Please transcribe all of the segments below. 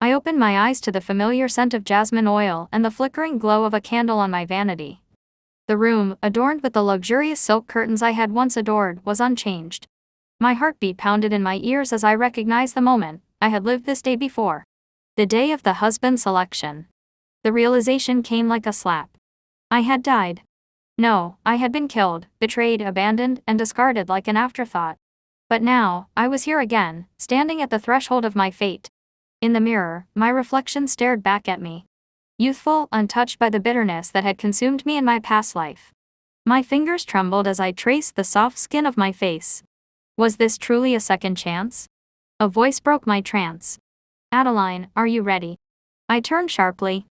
I opened my eyes to the familiar scent of jasmine oil and the flickering glow of a candle on my vanity. The room, adorned with the luxurious silk curtains I had once adored, was unchanged. My heartbeat pounded in my ears as I recognized the moment I had lived this day before. The day of the husband selection. The realization came like a slap. I had died. No, I had been killed, betrayed, abandoned, and discarded like an afterthought. But now, I was here again, standing at the threshold of my fate. In the mirror, my reflection stared back at me. Youthful, untouched by the bitterness that had consumed me in my past life. My fingers trembled as I traced the soft skin of my face. Was this truly a second chance? A voice broke my trance. Adeline, are you ready? I turned sharply.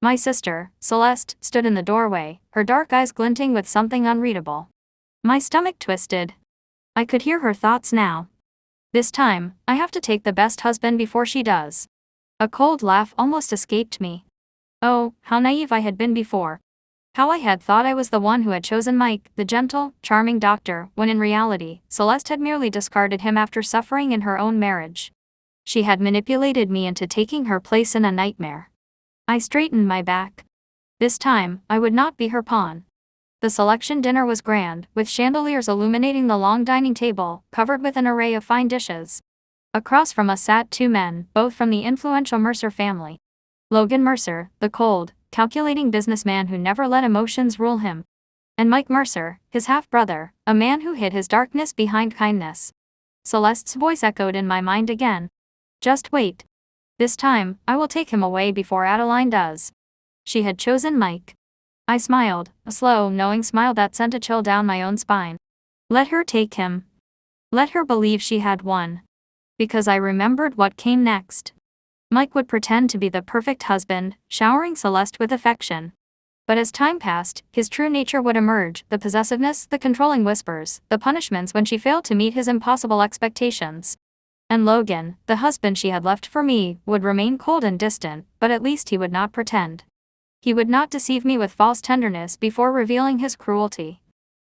My sister, Celeste, stood in the doorway, her dark eyes glinting with something unreadable. My stomach twisted. I could hear her thoughts now. This time, I have to take the best husband before she does. A cold laugh almost escaped me. Oh, how naive I had been before. How I had thought I was the one who had chosen Mike, the gentle, charming doctor, when in reality, Celeste had merely discarded him after suffering in her own marriage. She had manipulated me into taking her place in a nightmare. I straightened my back. This time, I would not be her pawn. The selection dinner was grand, with chandeliers illuminating the long dining table, covered with an array of fine dishes. Across from us sat two men, both from the influential Mercer family. Logan Mercer, the cold, calculating businessman who never let emotions rule him. And Mike Mercer, his half-brother, a man who hid his darkness behind kindness. Celeste's voice echoed in my mind again. Just wait. This time, I will take him away before Adeline does. She had chosen Mike. I smiled, a slow, knowing smile that sent a chill down my own spine. Let her take him. Let her believe she had won. Because I remembered what came next. Mike would pretend to be the perfect husband, showering Celeste with affection. But as time passed, his true nature would emerge, the possessiveness, the controlling whispers, the punishments when she failed to meet his impossible expectations. And Logan, the husband she had left for me, would remain cold and distant, but at least he would not pretend. He would not deceive me with false tenderness before revealing his cruelty.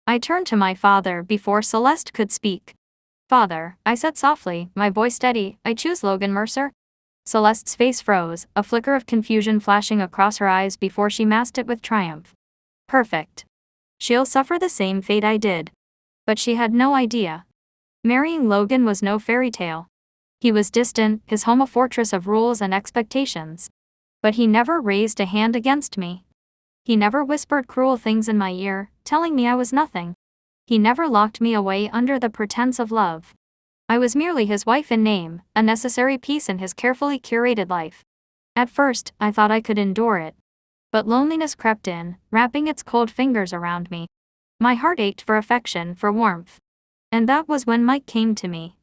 I turned to my father before Celeste could speak. Father, I said softly, my voice steady, I choose Logan Mercer. Celeste's face froze, a flicker of confusion flashing across her eyes before she masked it with triumph. Perfect. She'll suffer the same fate I did. But she had no idea. Marrying Logan was no fairy tale. He was distant, his home a fortress of rules and expectations. But he never raised a hand against me. He never whispered cruel things in my ear, telling me I was nothing. He never locked me away under the pretense of love. I was merely his wife in name, a necessary piece in his carefully curated life. At first, I thought I could endure it. But loneliness crept in, wrapping its cold fingers around me. My heart ached for affection, for warmth. And that was when Mike came to me.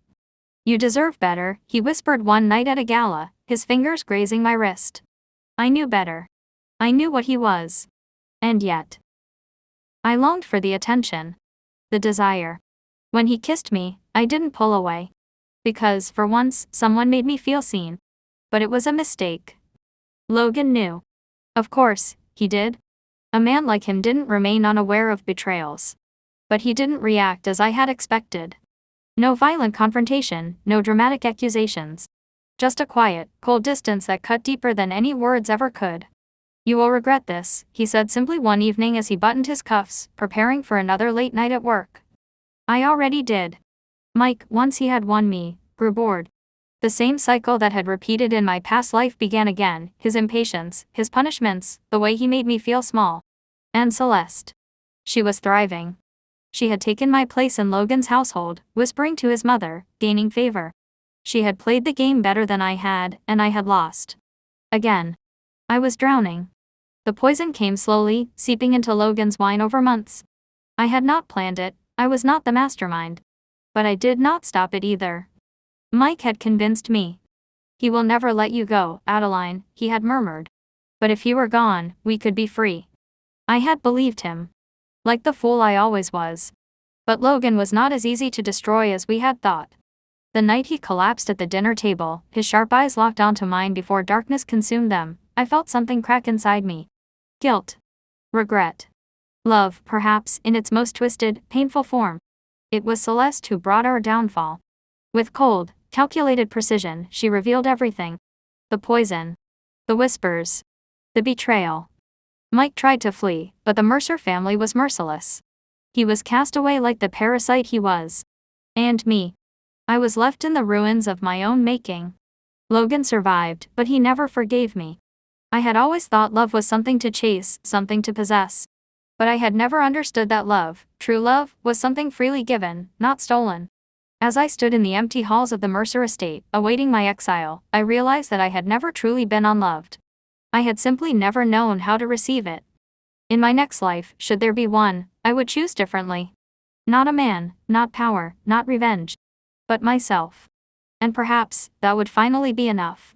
You deserve better, he whispered one night at a gala, his fingers grazing my wrist. I knew better. I knew what he was. And yet, I longed for the attention. The desire. When he kissed me, I didn't pull away. Because, for once, someone made me feel seen. But it was a mistake. Logan knew. Of course, he did. A man like him didn't remain unaware of betrayals. But he didn't react as I had expected. No violent confrontation, no dramatic accusations. Just a quiet, cold distance that cut deeper than any words ever could. You will regret this, he said simply one evening as he buttoned his cuffs, preparing for another late night at work. I already did. Mike, once he had won me, grew bored. The same cycle that had repeated in my past life began again, his impatience, his punishments, the way he made me feel small. And Celeste. She was thriving. She had taken my place in Logan's household, whispering to his mother, gaining favor. She had played the game better than I had, and I had lost. Again. I was drowning. The poison came slowly, seeping into Logan's wine over months. I had not planned it, I was not the mastermind. But I did not stop it either. Mike had convinced me. He will never let you go, Adeline, he had murmured. But if he were gone, we could be free. I had believed him. Like the fool I always was. But Logan was not as easy to destroy as we had thought. The night he collapsed at the dinner table, his sharp eyes locked onto mine before darkness consumed them, I felt something crack inside me. Guilt. Regret. Love, perhaps, in its most twisted, painful form. It was Celeste who brought our downfall. With cold, calculated precision, she revealed everything. The poison. The whispers. The betrayal. Mike tried to flee, but the Mercer family was merciless. He was cast away like the parasite he was. And me. I was left in the ruins of my own making. Logan survived, but he never forgave me. I had always thought love was something to chase, something to possess. But I had never understood that love, true love, was something freely given, not stolen. As I stood in the empty halls of the Mercer estate, awaiting my exile, I realized that I had never truly been unloved. I had simply never known how to receive it. In my next life, should there be one, I would choose differently. Not a man, not power, not revenge. But myself. And perhaps, that would finally be enough.